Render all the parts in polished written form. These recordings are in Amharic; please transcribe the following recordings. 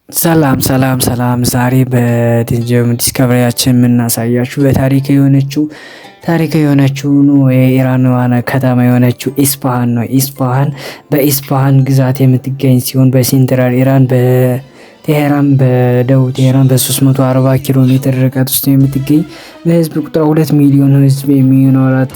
ሰላም ዛሬ በዲስከቨሪያችን ሰላም ዛሬ ዲስከቨሪያችን የምናሳያችሁ ታሪካዊ የሆነችው የኢራን ዋና ከተማ የሆነችው ኢስፋሃን ነው። ኢስፋሃን በኢስፋሃን ግዛት የምትገኝ ሲሆን በሴንትራል ኢራን በደቡብ ቴሄራን በ340 ኪሎ ሜትር ርቀት ውስጥ የምትገኝ በህዝብ ቁጥር 2 ሚሊዮን ህዝብ የሚኖራት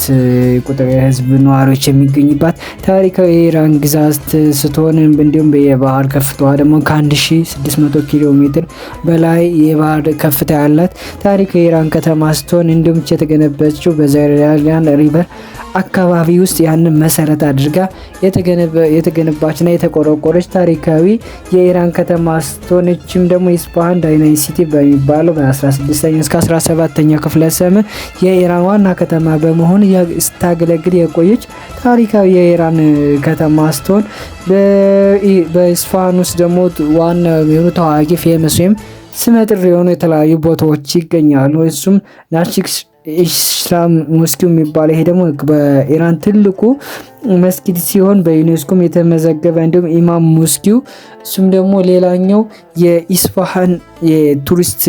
ቁጥር የህዝብ ነዋሪዎች የሚገኝባት ታሪካዊ የኢራን ግዛት ስትሆን እንዲሁም የባህር ከፍታዋ ደግሞ ከ1600 ኪሎ ሜትር በላይ የባህር ከፍታ ያላት ታሪካዊ የኢራን ከተማ ስትሆን እንዲሁም የተገነበችው በዛሪያን ሪቨር አካባቢ ውስጥ ያንን መሰረት አድርጋ የተገነባችና የተቆረቆረች ታሪካዊ የኢራን ከተማ ስትሆንችም ደግሞ ኢስፋሃን ዳይናሲቲ በሚባለው በ16ኛ እስከ 17ኛ ክፍለ ዘመን የኢራን ዋና ከተማ በመሆን ስታገለግል የቆየች ታሪካዊ የኢራን ከተማ ስትሆን በኢስፋሃን ውስጥ ደግሞ ዋና የሆኑ ታዋቂ ፌመስ ወይም ስመጥር የሆኑ የተለያዩ ቦታዎች ይገኛሉ። እሱም ናሽክስ ኢስላም ሞስኪው የሚባለው ይሄ ደግሞ በኢራን ትልቁ መስጊድ ሲሆን በዩኔስኮም የተመዘገበ እንዲሁም ኢማም ሞስኪው እሱም ደግሞ ሌላኛው የኢስፋሃን የቱሪስት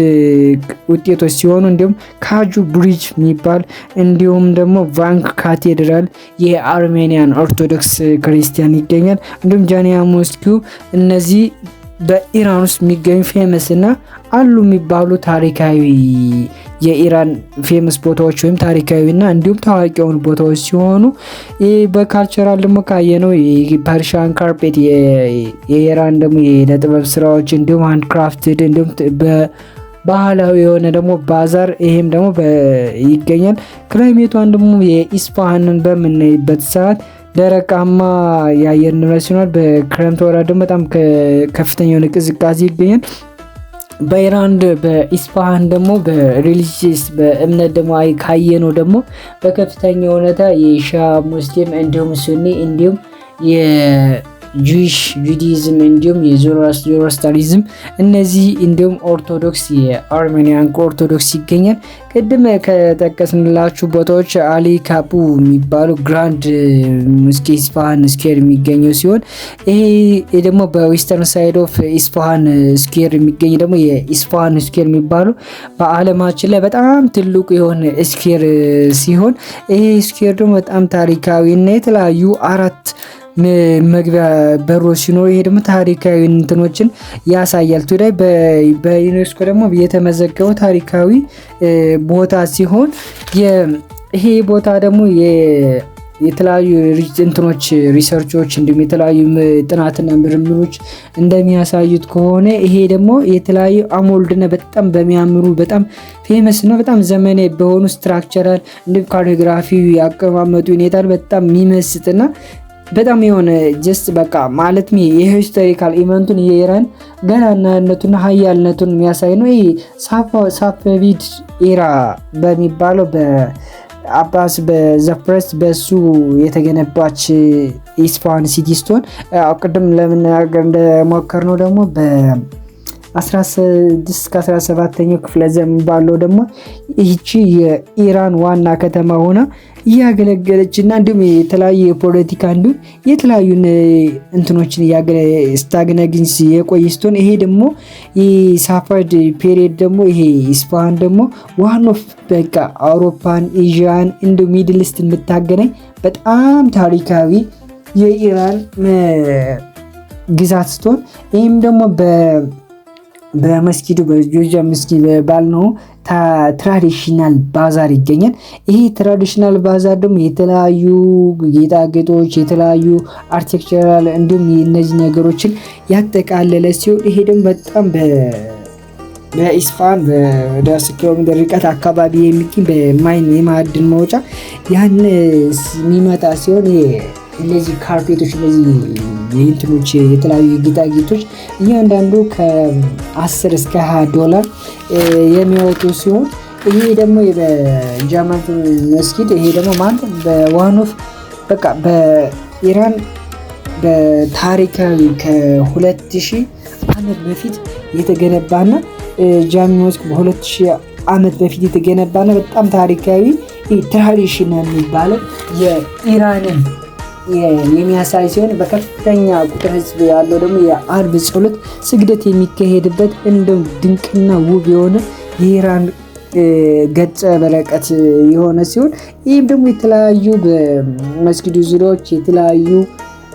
ውጤቶች ሲሆኑ እንዲሁም ካጁ ብሪጅ የሚባል እንዲሁም ደግሞ ቫንክ ካቴድራል የአርሜኒያን ኦርቶዶክስ ክርስቲያን ይገኛል። እንዲሁም ጃኒያ ሞስኪው እነዚህ በኢራን ውስጥ የሚገኙ ፌመስ እና አሉ የሚባሉ ታሪካዊ የኢራን ፌመስ ቦታዎች ወይም ታሪካዊ እና እንዲሁም ታዋቂ የሆኑ ቦታዎች ሲሆኑ በካልቸራል ደግሞ ካየነው የፐርሺያን ካርፔት የኢራን ደግሞ የጥበብ ስራዎች እንዲሁም ሃንድክራፍትድ እንዲሁም ባህላዊ የሆነ ደግሞ ባዛር ይሄም ደግሞ ይገኛል። ክላይሜቷን ደግሞ የኢስፋሃንን በምናይበት ሰዓት ደረቃማ የአየር ንብረት ሲሆን በክረምት ወራት ደግሞ በጣም ከፍተኛ የሆነ ቅዝቃዜ ይገኛል። በኢስፋሃን ደግሞ በሪሊጂየስ በእምነት ደግሞ ካየነው ደግሞ በከፍተኛ ሁኔታ የሺዓ ሙስሊም እንዲሁም ሱኒ እንዲሁም የጁዊሽ ጁዲዝም እንዲሁም የዞሮአስትሪዝም እነዚህ እንዲሁም ኦርቶዶክስ የአርሜኒያን ኦርቶዶክስ ይገኛል። ቅድም ከጠቀስንላችሁ ቦታዎች አሊ ካፑ የሚባሉ ግራንድ ሙስኪ ኢስፋሃን ስኬር የሚገኘው ሲሆን ይሄ ደግሞ በዌስተርን ሳይድ ኦፍ ኢስፋሃን ስኬር የሚገኝ ደግሞ የኢስፋሃን ስኬር የሚባሉ በዓለማችን ላይ በጣም ትልቁ የሆነ ስኬር ሲሆን ይሄ ስኬር ደግሞ በጣም ታሪካዊ እና የተለያዩ አራት መግቢያ በሮች ሲኖሩ ይሄ ደግሞ ታሪካዊ እንትኖችን ያሳያል። ቱዳይ በዩኔስኮ ደግሞ የተመዘገበው ታሪካዊ ቦታ ሲሆን ይሄ ቦታ ደግሞ የተለያዩ እንትኖች ሪሰርቾች እንዲሁም የተለያዩ ጥናትና ምርምሮች እንደሚያሳዩት ከሆነ ይሄ ደግሞ የተለያዩ አሞልድና በጣም በሚያምሩ በጣም ፌመስ ነው በጣም ዘመናዊ በሆኑ ስትራክቸራል እንዲሁም ካርቶግራፊ ያቀማመጡ ሁኔታ በጣም የሚመስጥና በጣም የሆነ ጀስት በቃ ማለት የሂስቶሪካል ኢቨንቱን የኢራን ገናናነቱና ሀያልነቱን የሚያሳይ ነው። ይሄ ሳፋቪድ ኤራ በሚባለው በአባስ በዘፍረስ በሱ የተገነባች ኢስፋሃን ሲቲ ስትሆን ቅድም ለመናገር እንደሞከር ነው ደግሞ በ16-17ኛው ክፍለ ዘመን ባለው ደግሞ ይህቺ የኢራን ዋና ከተማ ሆና እያገለገለች እና እንዲሁም የተለያዩ የፖለቲካ እንዲሁም የተለያዩ እንትኖችን ስታገለግል የቆየ ስትሆን ይሄ ደግሞ የሳፋድ ፔሪየድ ደግሞ ይሄ ኢስፋሃን ደግሞ ዋን ኦፍ በቃ አውሮፓን ኤዥያን እንዲሁም ሚድል ኢስት የምታገናኝ በጣም ታሪካዊ የኢራን ግዛት ስትሆን ይህም ደግሞ በመስጊዱ በጆጃ መስጊድ ባልነው ትራዲሽናል ባዛር ይገኛል። ይሄ ትራዲሽናል ባዛር ደግሞ የተለያዩ ጌጣጌጦች የተለያዩ አርኪቴክቸራል እንዲሁም እነዚህ ነገሮችን ያጠቃለለ ሲሆን ይሄ ደግሞ በጣም በኢስፋሃን ወደ 10 ኪሎ ሜትር ርቀት አካባቢ የሚገኝ በማይን የማዕድን መውጫ ያን የሚመጣ ሲሆን እነዚህ ካርፔቶች እነዚህ የእንትኖች የተለያዩ ጌጣጌጦች እያንዳንዱ ከ10 እስከ $20 የሚወጡ ሲሆን ይሄ ደግሞ በጃማት መስጊድ ይሄ ደግሞ ማለት በዋን ኦፍ በቃ በኢራን በታሪካዊ ከ2000 ዓመት በፊት የተገነባና ጃሚ መስጊድ በ2000 ዓመት በፊት የተገነባና በጣም ታሪካዊ ትራዲሽናል የሚባለው የኢራንን የሚያሳይ ሲሆን በከፍተኛ ቁጥር ህዝብ ያለው ደግሞ የአርብ ጸሎት ስግደት የሚካሄድበት እንደው ድንቅና ውብ የሆነ የኢራን ገጸ በረከት የሆነ ሲሆን ይህም ደግሞ የተለያዩ በመስጊዱ ዙሪያዎች የተለያዩ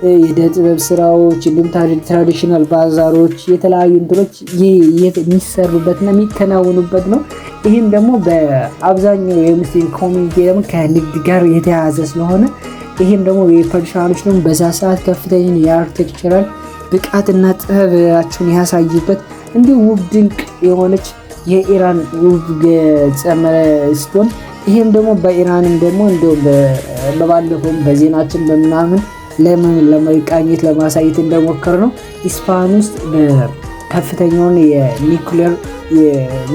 የዕደ ጥበብ ስራዎች እንዲሁም ትራዲሽናል ባዛሮች የተለያዩ እንትኖች የሚሰሩበትና የሚከናወኑበት ነው። ይህም ደግሞ በአብዛኛው የሙስሊም ኮሚኒቲ ደግሞ ከንግድ ጋር የተያያዘ ስለሆነ ይህም ደግሞ የፐርሻኖች ደግሞ በዛ ሰዓት ከፍተኛ የአርክቴክቸራል ብቃትና ጥበባቸውን ያሳዩበት እንዲሁም ውብ ድንቅ የሆነች የኢራን ውብ ገጸ ስትሆን ይህም ደግሞ በኢራንም ደግሞ እንዲሁም በባለፈውም በዜናችን በምናምን ለመቃኘት ለማሳየት እንደሞከር ነው ኢስፋሃን ውስጥ ከፍተኛውን የኒኩሌር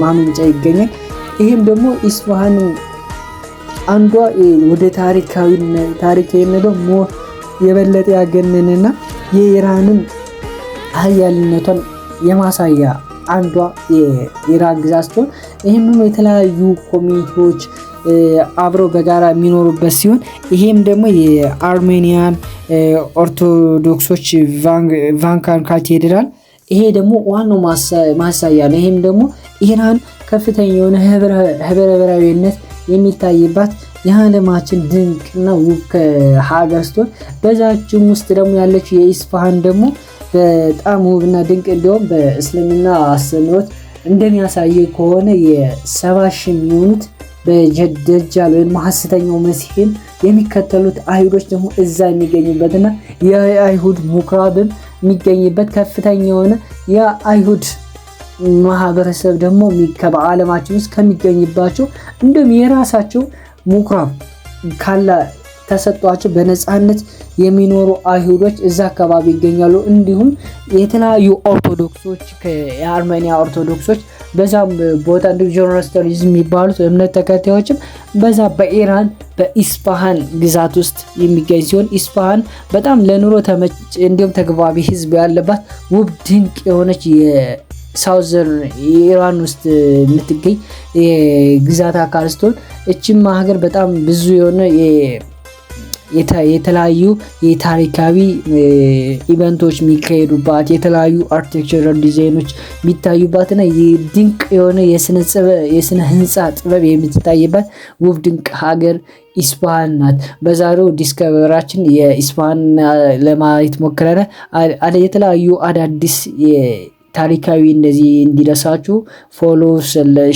ማመንጫ ይገኛል። ይህም ደግሞ ኢስፋሃን አንዷ ወደ ታሪካዊነቷ የበለጠ ያገነንና የኢራንን ኃያልነቷን የማሳያ አንዷ የኢራን ግዛት ስትሆን ይህም የተለያዩ ኮሚኒቲዎች አብረው በጋራ የሚኖሩበት ሲሆን ይሄም ደግሞ የአርሜኒያን ኦርቶዶክሶች ቫንካን ካቴድራል ይሄ ደግሞ ዋናው ማሳያ ነው። ይሄም ደግሞ ኢራን ከፍተኛ የሆነ ህብረ ብሔራዊነት የሚታይባት የዓለማችን ድንቅና ውብ ሀገር ስትሆን በዛችም ውስጥ ደግሞ ያለችው የኢስፋሃን ደግሞ በጣም ውብና ድንቅ እንዲሁም በእስልምና አስተምህሮት እንደሚያሳየው ከሆነ የ70 ሺህ የሚሆኑት በደጃል ወይም ሐሰተኛው መሲህን የሚከተሉት አይሁዶች ደግሞ እዛ የሚገኙበትና የአይሁድ ምኩራብም የሚገኝበት ከፍተኛ የሆነ የአይሁድ ማህበረሰብ ደግሞ በዓለማችን ውስጥ ከሚገኝባቸው እንዲሁም የራሳቸው ምኩራብ ካላ ተሰጧቸው በነፃነት የሚኖሩ አይሁዶች እዛ አካባቢ ይገኛሉ። እንዲሁም የተለያዩ ኦርቶዶክሶች የአርሜኒያ ኦርቶዶክሶች በዛም ቦታ እንዲሁም ጆሮአስትሪዝም የሚባሉት እምነት ተከታዮችም በዛ በኢራን በኢስፋሃን ግዛት ውስጥ የሚገኝ ሲሆን ኢስፋሃን በጣም ለኑሮ እንዲሁም ተግባቢ ህዝብ ያለባት ውብ ድንቅ የሆነች የሳውዘርን ኢራን ውስጥ የምትገኝ የግዛት አካል ስትሆን እችም ሀገር በጣም ብዙ የሆነ የተለያዩ የታሪካዊ ኢቨንቶች የሚካሄዱባት የተለያዩ አርኪቴክቸራል ዲዛይኖች የሚታዩባትና ድንቅ የሆነ የስነ ህንፃ ጥበብ የምትታይባት ውብ ድንቅ ሀገር ኢስፋሃን ናት። በዛሬው ዲስከቨራችን የኢስፋሃን ለማየት ሞክረናል። የተለያዩ አዳዲስ ታሪካዊ እንደዚህ እንዲደርሳችሁ ፎሎ፣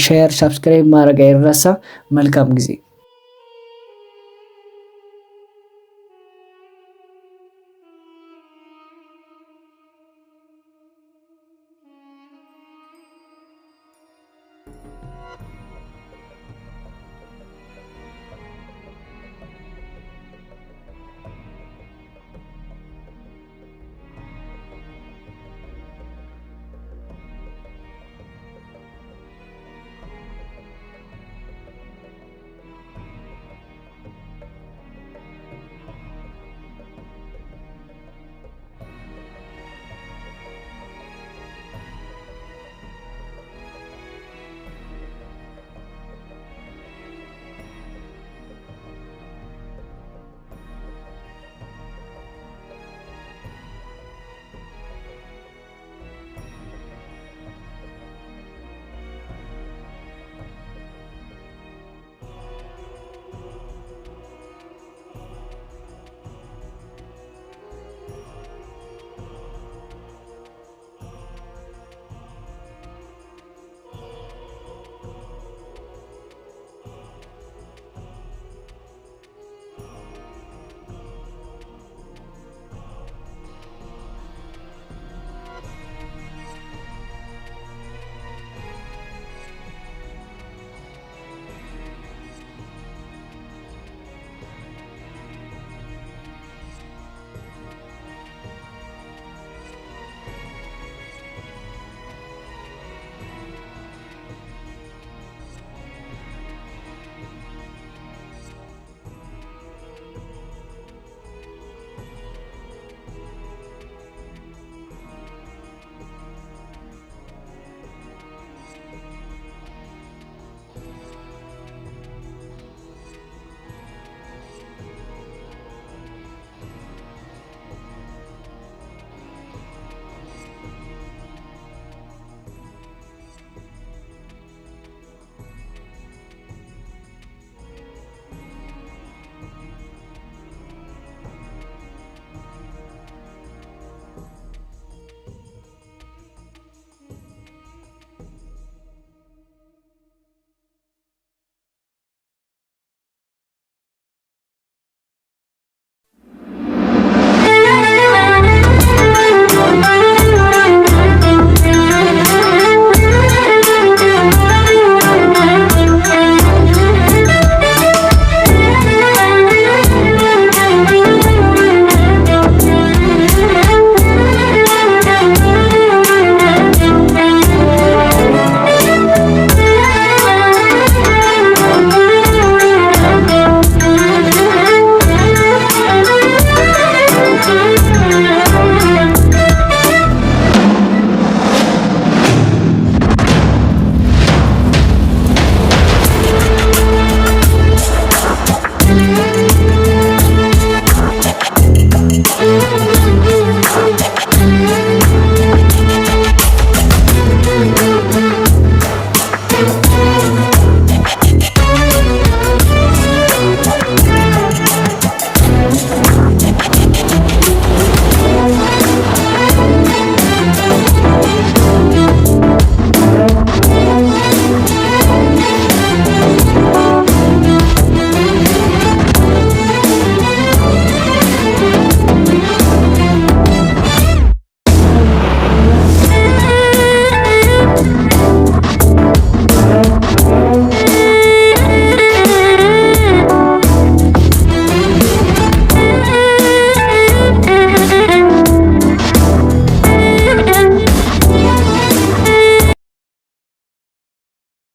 ሼር፣ ሰብስክራይብ ማድረግ አይረሳ። መልካም ጊዜ